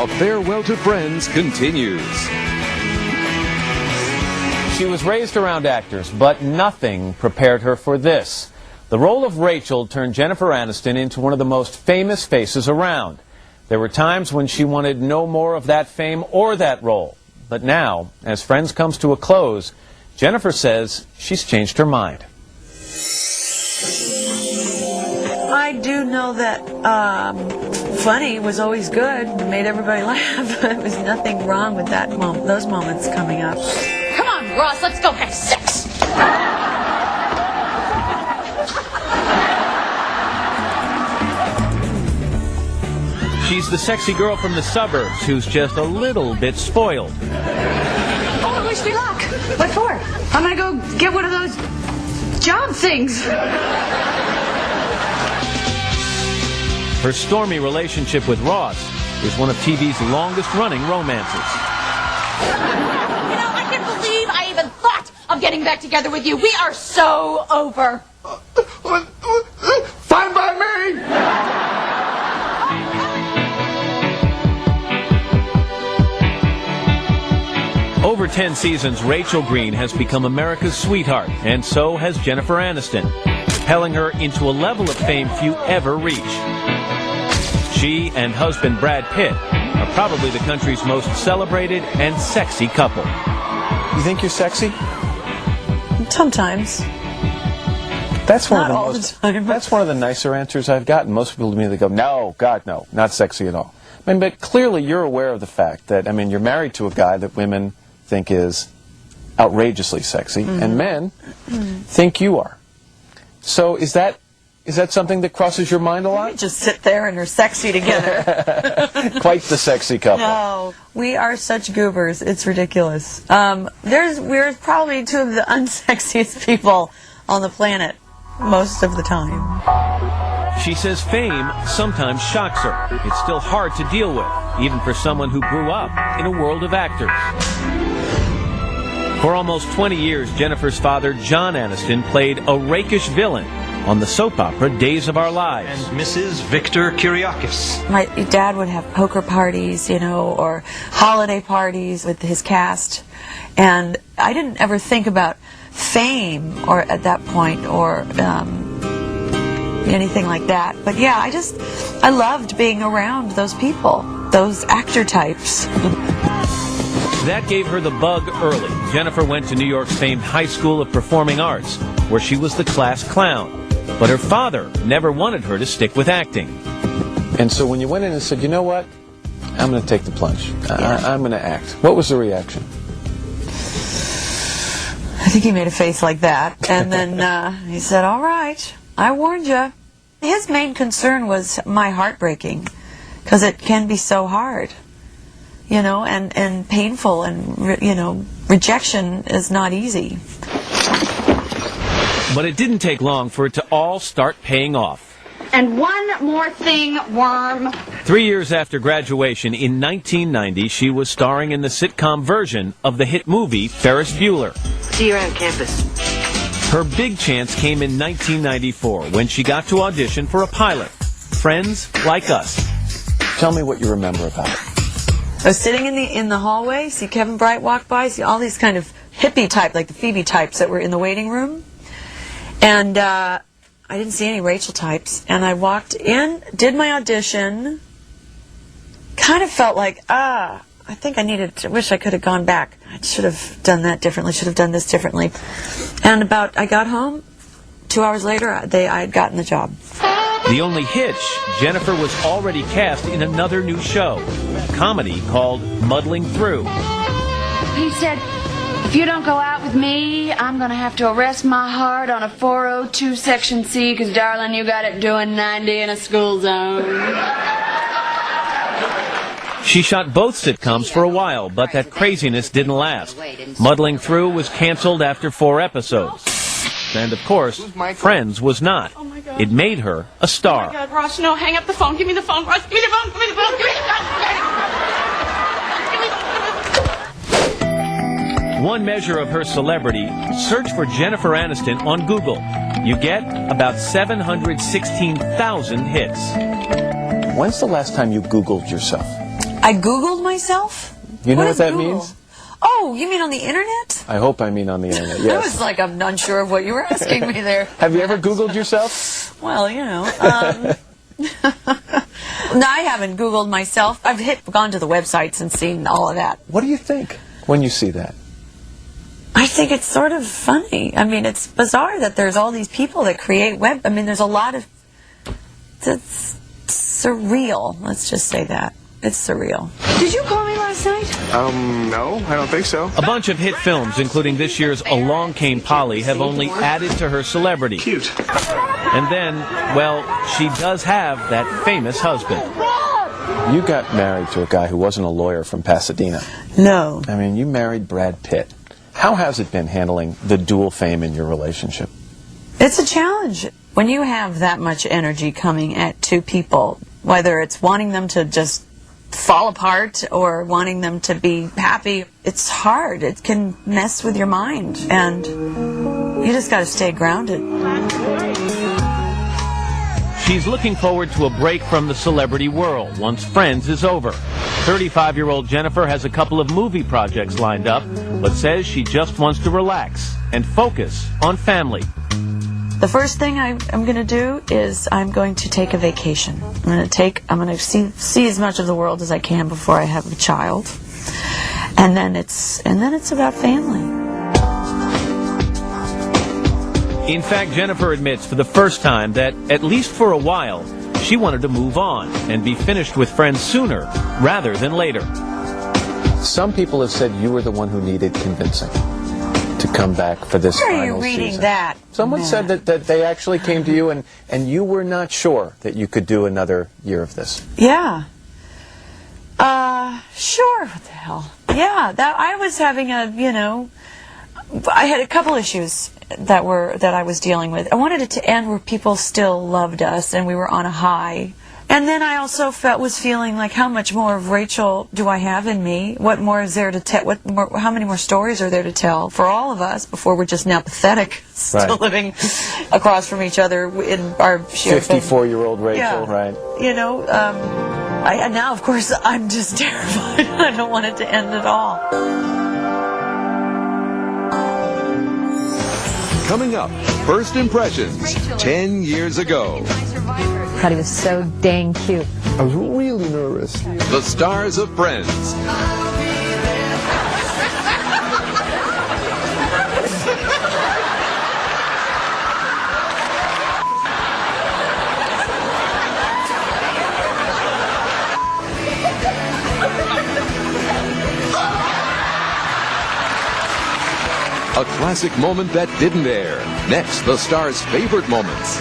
A Farewell to Friends continues. She was raised around actors, but nothing prepared her for this. The role of Rachel turned Jennifer Aniston into one of the most famous faces around. There were times when she wanted no more of that fame or that role. But now, as Friends comes to a close, Jennifer says she's changed her mind. I do know that funny was always good. It made everybody laugh. There was nothing wrong with that those moments coming up. Come on, Ross, let's go have sex. She's the sexy girl from the suburbs who's just a little bit spoiled. Oh, wish me luck. What for? I'm gonna go get one of those job things. Her stormy relationship with Ross is one of TV's longest-running romances. You know, I can't believe I even thought of getting back together with you. We are so over. Fine by me! Over 10 seasons, Rachel Green has become America's sweetheart, and so has Jennifer Aniston, propelling her into a level of fame few ever reach. She and husband Brad Pitt are probably the country's most celebrated and sexy couple. You think you're sexy? Sometimes. That's one Not of the all most. the time. That's one of the nicer answers I've gotten. Most people to me, they go, "No, God, no, not sexy at all." I mean, but clearly you're aware of the fact that, I mean, you're married to a guy that women think is outrageously sexy, and men think you are. So is that something that crosses your mind a We lot? just sit there and are sexy together. Quite the sexy couple. No, we are such goobers. It's ridiculous. We're probably two of the unsexiest people on the planet most of the time. She says fame sometimes shocks her. It's still hard to deal with, even for someone who grew up in a world of actors. For almost 20 years, Jennifer's father, John Aniston, played a rakish villain on the soap opera Days of Our Lives. And Mrs. Victor Kiriakis. My dad would have poker parties, you know, or holiday parties with his cast. And I didn't ever think about fame or at that point or anything like that. But yeah, I loved being around those people, those actor types. That gave her the bug early. Jennifer went to New York's famed High School of Performing Arts, where she was the class clown. But her father never wanted her to stick with acting. And so when you went in and said, "You know what? I'm going to take the plunge. I'm going to act." What was the reaction? I think he made a face like that. And then he said, "All right, I warned you." His main concern was my heartbreaking, because it can be so hard, you know, and painful, and, you know, rejection is not easy. But it didn't take long for it to all start paying off. And one more thing, Worm. 3 years after graduation, in 1990, she was starring in the sitcom version of the hit movie Ferris Bueller. See you around campus. Her big chance came in 1994 when she got to audition for a pilot, Friends Like Us. Tell me what you remember about it. I was sitting in the hallway, see Kevin Bright walk by, see all these kind of hippie type, like the Phoebe types that were in the waiting room. And I didn't see any Rachel types. And I walked in, did my audition, kind of felt like, I think I wish I could have gone back. I should have done that differently, should have done this differently. And I got home, 2 hours later, I had gotten the job. The only hitch, Jennifer was already cast in another new show, a comedy called Muddling Through. He said, "If you don't go out with me, I'm going to have to arrest my heart on a 402 Section C, because, darling, you got it doing 90 in a school zone." She shot both sitcoms for a while, but that craziness didn't last. Muddling Through was canceled after 4 episodes. And, of course, Friends was not. It made her a star. Oh, my God, Ross, no, hang up the phone. Give me the phone, Ross. Give me the phone. Give me the phone. Give me the phone. One measure of her celebrity, search for Jennifer Aniston on Google. You get about 716,000 hits. When's the last time you Googled yourself? I Googled myself? You know what is that Google? means? Oh, you mean on the internet? I hope I mean on the internet, I yes. was like, I'm unsure of what you were asking me there. Have you ever Googled yourself? Well, you know. No, I haven't Googled myself. I've gone to the websites and seen all of that. What do you think when you see that? I think it's sort of funny. I mean, it's bizarre that there's all these people that create I mean, there's a lot of... It's surreal. Let's just say that. It's surreal. Did you call me last night? No, I don't think so. A bunch of hit films, including this year's Along Came Polly, have only added to her celebrity. Cute. And then, well, she does have that famous husband. You got married to a guy who wasn't a lawyer from Pasadena. No. I mean, you married Brad Pitt. How has it been handling the dual fame in your relationship? It's a challenge. When you have that much energy coming at two people, whether it's wanting them to just fall apart or wanting them to be happy, it's hard. It can mess with your mind, and you just got to stay grounded. She's looking forward to a break from the celebrity world once Friends is over. 35-year-old Jennifer has a couple of movie projects lined up, but says she just wants to relax and focus on family. The first thing I'm going to do is I'm going to take a vacation. I'm going to see as much of the world as I can before I have a child, and then it's about family. In fact, Jennifer admits for the first time that, at least for a while, she wanted to move on and be finished with Friends sooner rather than later. Some people have said you were the one who needed convincing to come back for this Where final are you reading season. that? Someone Matt? said that they actually came to you and you were not sure that you could do another year of this. Yeah. Sure. What the hell? Yeah, that I was having I had a couple issues that I was dealing with. I wanted it to end where people still loved us and we were on a high. And then I also was feeling like, how much more of Rachel do I have in me? What more is there to tell? How many more stories are there to tell for all of us before we're just now pathetic, still Right. living across from each other in our shared 54-year-old Rachel, Yeah. right? You know, and now, of course, I'm just terrified. I don't want it to end at all. Coming up, first impressions 10 years ago. Thought he was so dang cute. I was really nervous. The stars of Friends. A classic moment that didn't air. Next, the stars' favorite moments.